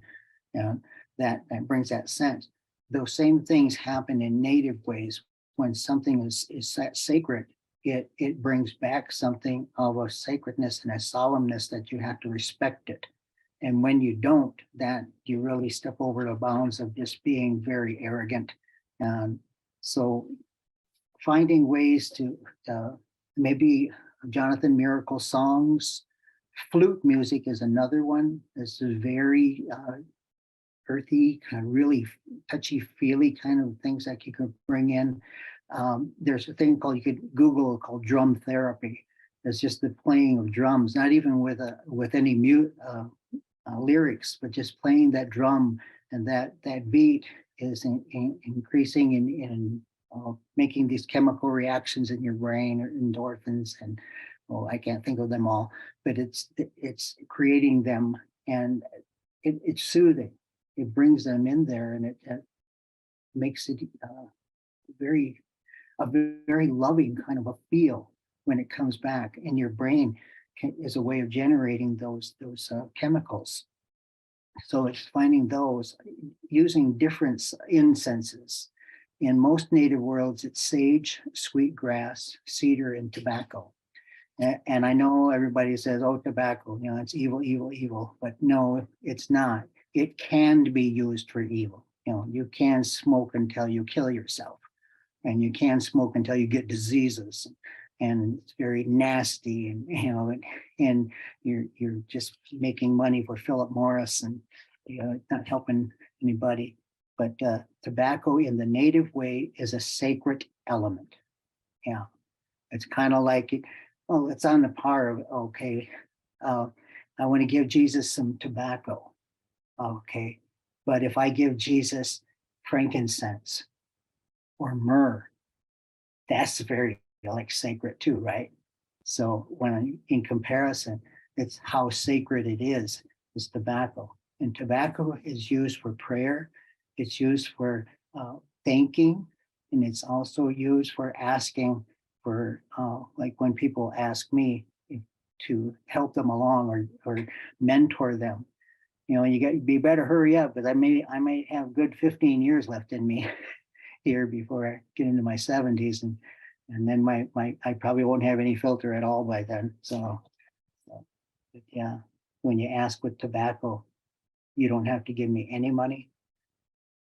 That brings that sense. Those same things happen in native ways. When something is sacred, it brings back something of a sacredness and a solemnness that you have to respect it. And when you don't, that you really step over the bounds of just being very arrogant. So finding ways to maybe Jonathan Miracle songs, flute music is another one. This is very earthy, kind of really touchy-feely kind of things that you could bring in. There's a thing called, you could Google, called drum therapy. It's just the playing of drums, not even with any lyrics, but just playing that drum, and that beat is increasing in making these chemical reactions in your brain, or endorphins, and I can't think of them all, but it's creating them, and it's soothing. It brings them in there, and it makes it a very loving kind of a feel when it comes back. And your brain is a way of generating those chemicals. So it's finding those, using different incenses. In most native worlds, it's sage, sweetgrass, cedar, and tobacco. And I know everybody says, oh, tobacco, it's evil, evil, evil. But no, it's not. It can be used for evil. You can smoke until you kill yourself, and you can smoke until you get diseases, and it's very nasty, and you're just making money for Philip Morris, and not helping anybody. But tobacco in the native way is a sacred element. Yeah, it's kind of like it's on the par of, okay, I want to give Jesus some tobacco. Okay, but if I give Jesus frankincense or myrrh, that's very sacred too, right? So in comparison, it's how sacred it is tobacco. And tobacco is used for prayer. It's used for thanking, and it's also used for asking for, like when people ask me to help them along or mentor them. You better hurry up, because I may have good 15 years left in me here before I get into my 70s, and then I probably won't have any filter at all by then. So yeah, when you ask with tobacco, you don't have to give me any money,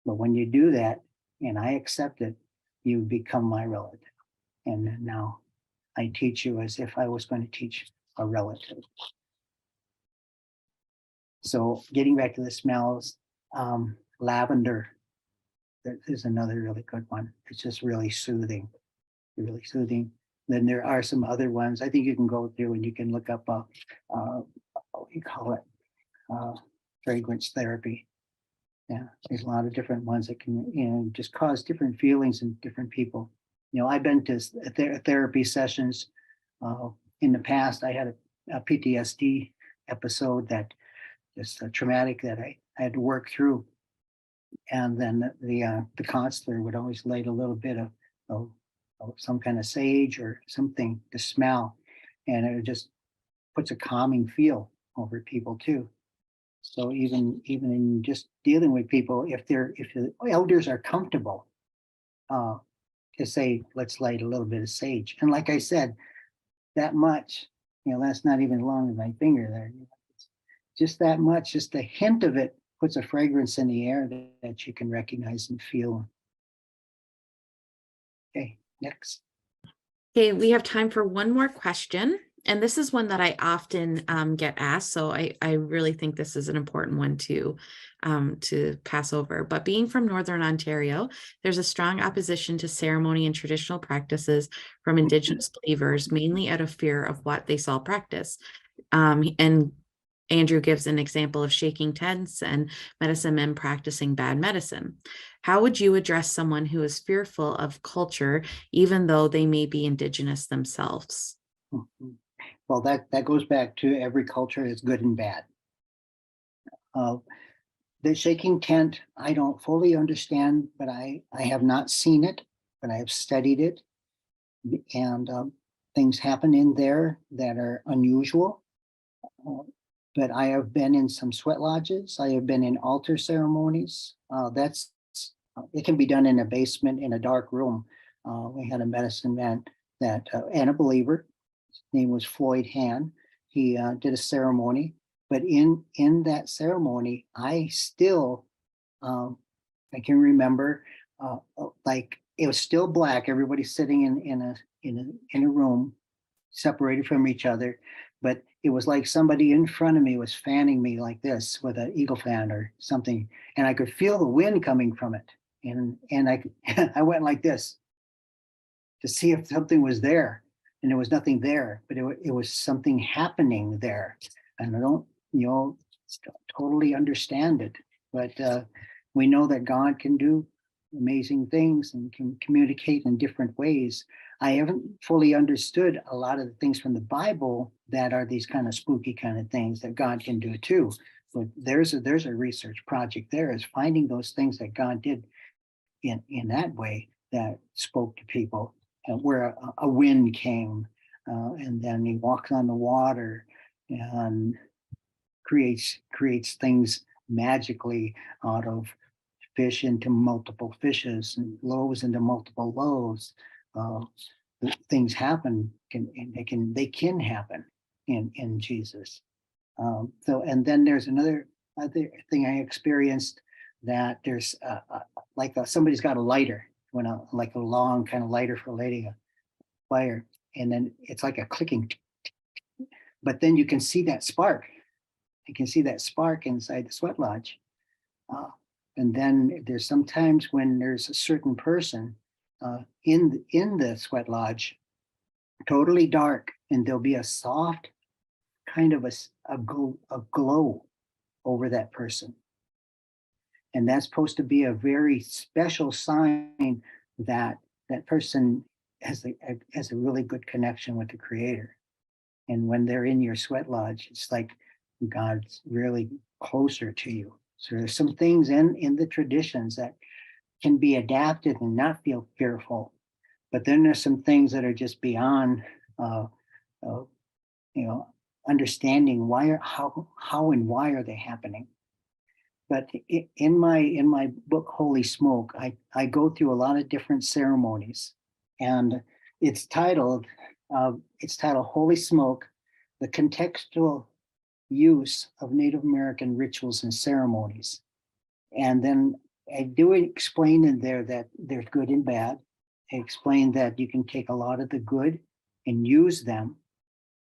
but when you do that and I accept it, you become my relative. And then now I teach you as if I was going to teach a relative. So getting back to the smells, lavender, that is another really good one. It's just really soothing, really soothing. Then there are some other ones. I think you can go through and you can look up what you call it, fragrance therapy. Yeah, there's a lot of different ones that can, just cause different feelings in different people. I've been to therapy sessions. In the past, I had a PTSD episode that just traumatic that I had to work through. And then the counselor would always light a little bit of, of some kind of sage or something to smell. And it just puts a calming feel over people too. So even in just dealing with people, if the elders are comfortable, uh, to say, let's light a little bit of sage. And like I said, that much, that's not even long as my finger there. Just that much, just a hint of it puts a fragrance in the air that you can recognize and feel. Okay, next. Okay, we have time for one more question. And this is one that I often get asked. So I really think this is an important one to pass over. But being from Northern Ontario, there's a strong opposition to ceremony and traditional practices from Indigenous believers, mainly out of fear of what they saw practice. And Andrew gives an example of shaking tents and medicine men practicing bad medicine. How would you address someone who is fearful of culture, even though they may be Indigenous themselves? Mhm. Well, that goes back to every culture is good and bad. Uh, the shaking tent, I don't fully understand, but I have not seen it, but I have studied it, and things happen in there that are unusual. Uh, but I have been in some sweat lodges. I have been in altar ceremonies. That's it can be done in a basement in a dark room. We had a medicine man that and a believer. His name was Floyd Han. He did a ceremony, but in that ceremony, I still I can remember like it was still black. Everybody's sitting in a room separated from each other, but it was like somebody in front of me was fanning me like this with an eagle fan or something, and I could feel the wind coming from it, and I I went like this to see if something was there, and there was nothing there, but it was something happening there, and I don't totally understand it, but we know that God can do amazing things and can communicate in different ways. I haven't fully understood a lot of the things from the Bible that are these kind of spooky kind of things that God can do too. But there's a research project there is finding those things that God did in that way that spoke to people, where a wind came, and then he walks on the water and creates things magically out of fish into multiple fishes and loaves into multiple loaves. Uh, Things happen and they can happen in Jesus. So and then there's other thing I experienced that there's like somebody's got a lighter when like a long kind of lighter for lighting a fire, and then it's like a clicking, but then you can see that spark. You can see that spark inside the sweat lodge. Uh, and then there's sometimes when there's a certain person in the sweat lodge, totally dark, and there'll be a soft kind of a glow over that person. And that's supposed to be a very special sign that that person has a really good connection with the creator. And when they're in your sweat lodge, it's like God's really closer to you. So there's some things in the traditions that can be adapted and not feel fearful. But then there's some things that are just beyond uh, uh, you know, understanding how and why are they happening. But in my book Holy Smoke, I go through a lot of different ceremonies, and it's titled Holy Smoke: The Contextual Use of Native American Rituals and Ceremonies. And then I do explain in there that there's good and bad. I explain that you can take a lot of the good and use them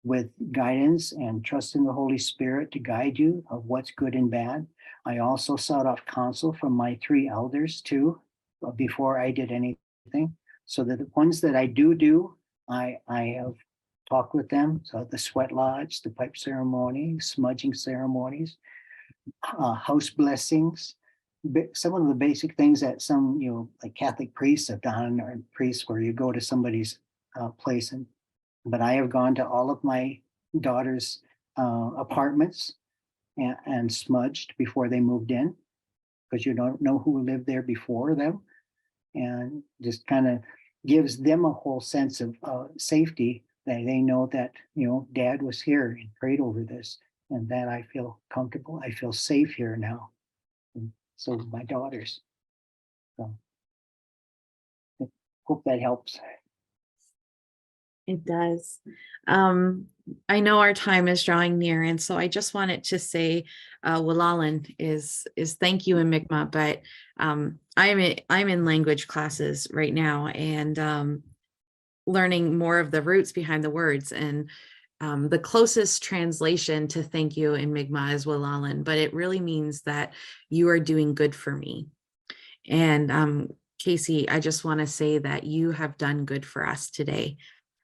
with guidance and trust in the Holy Spirit to guide you of what's good and bad. I also sought out counsel from my three elders too before I did anything. So that the ones that I do, I have talked with them. So the sweat lodge, the pipe ceremony, smudging ceremonies, house blessings, some of the basic things that some, like Catholic priests have done, or priests where you go to somebody's place. But I have gone to all of my daughter's apartments and smudged before they moved in, because you don't know who lived there before them, and just kind of gives them a whole sense of safety, that they know that, dad was here and prayed over this, and that I feel comfortable. I feel safe here now. And so do my daughters. So I hope that helps. It does. I know our time is drawing near, and so I just wanted to say, Walalan is thank you in Mi'kmaq, but I'm in language classes right now, and learning more of the roots behind the words. And the closest translation to thank you in Mi'kmaq is Walalan, but it really means that you are doing good for me. And Casey, I just want to say that you have done good for us today.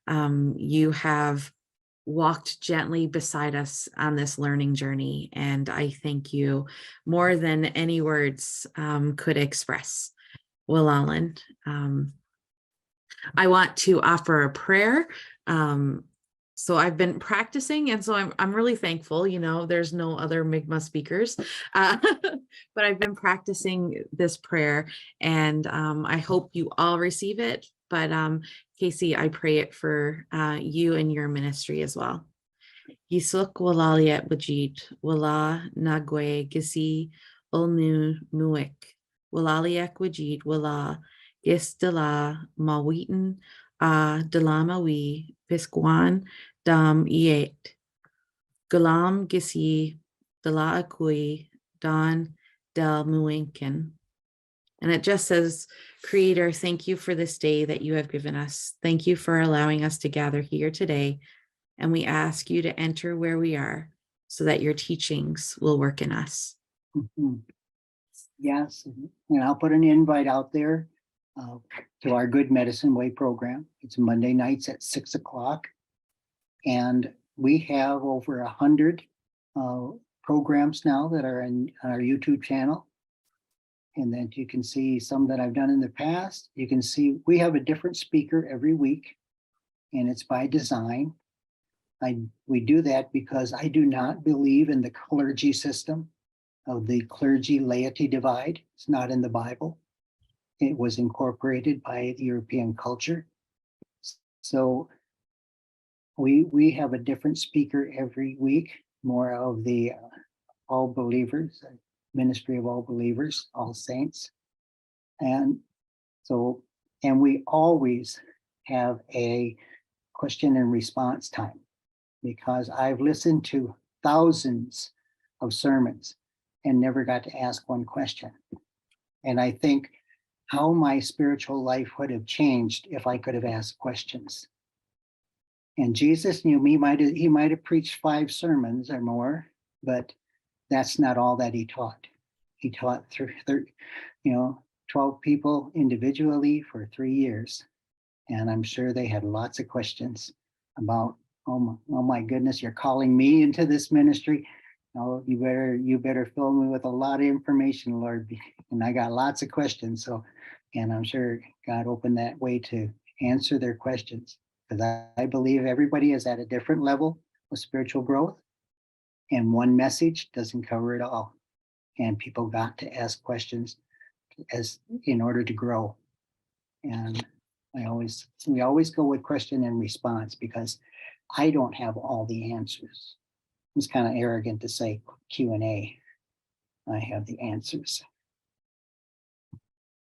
You have walked gently beside us on this learning journey, and I thank you more than any words could express. Walalan. I want to offer a prayer. So I've been practicing, and so I'm really thankful. There's no other Mi'kmaq speakers, but I've been practicing this prayer, and I hope you all receive it. But Casey, I pray it for you and your ministry as well. Yisuk walaliat wajid wala nagwe gisi olnu muik walaliak wajid wala gis dela mawitan delamawi pisquan dam iet gulam gisi dela akui don del muinkin. And it just says, Creator, thank you for this day that you have given us. Thank you for allowing us to gather here today. And we ask you to enter where we are so that your teachings will work in us. Mhm. Yes, and I'll put an invite out there to our Good Medicine Way program. It's Monday nights at 6:00. And we have over 100 programs now that are in our YouTube channel. And then you can see some that I've done in the past. You can see we have a different speaker every week, and it's by design. We do that because I do not believe in the clergy system of the clergy laity divide. It's not in the Bible. It was incorporated by the European culture. So we have a different speaker every week, more of the all believers, ministry of all believers, all saints. And we always have a question and response time, because I've listened to thousands of sermons and never got to ask one question. And I think how my spiritual life would have changed if I could have asked questions. And Jesus knew me, he might have preached 5 sermons or more, but that's not all that he taught. He taught 12 people individually for 3 years. And I'm sure they had lots of questions about, oh my goodness, you're calling me into this ministry. Oh, you better fill me with a lot of information, Lord. And I got lots of questions. And I'm sure God opened that way to answer their questions, because I believe everybody is at a different level of spiritual growth, and one message doesn't cover it all. And people got to ask questions in order to grow. And we always go with question and response, because I don't have all the answers. It's kind of arrogant to say Q&A. I have the answers.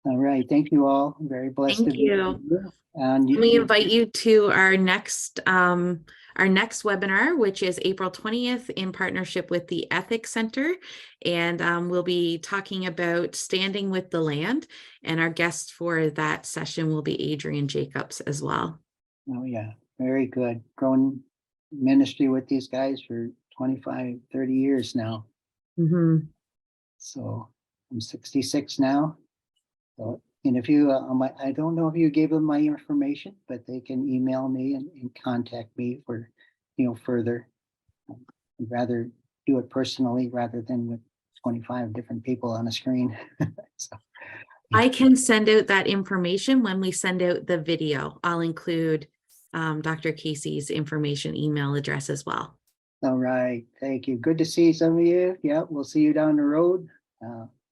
All right. Thank you all. I'm very blessed Thank to be you. here. And We invite you to our next webinar, which is April 20th, in partnership with the Ethics Center. And we'll be talking about standing with the land. And our guest for that session will be Adrian Jacobs as well. Oh, yeah. Very good. Grown ministry with these guys for 25, 30 years now. Mm-hmm. So I'm 66 now. So, and if you, I don't know if you gave them my information, but they can email me and contact me for, further. I'd rather do it personally rather than with 25 different people on a screen. So, I can send out that information when we send out the video. I'll include Dr. Casey's information, email address as well. all right, thank you. Good to see some of you. Yeah, we'll see you down the road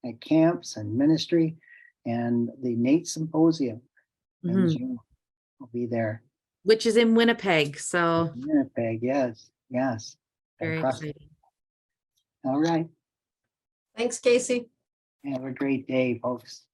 at camps and ministry and the NATE Symposium. In Mhm. June. I'll be there. Which is in Winnipeg, so Winnipeg, yes, yes. very Across- exciting. All right. Thanks, Casey. Have a great day, folks.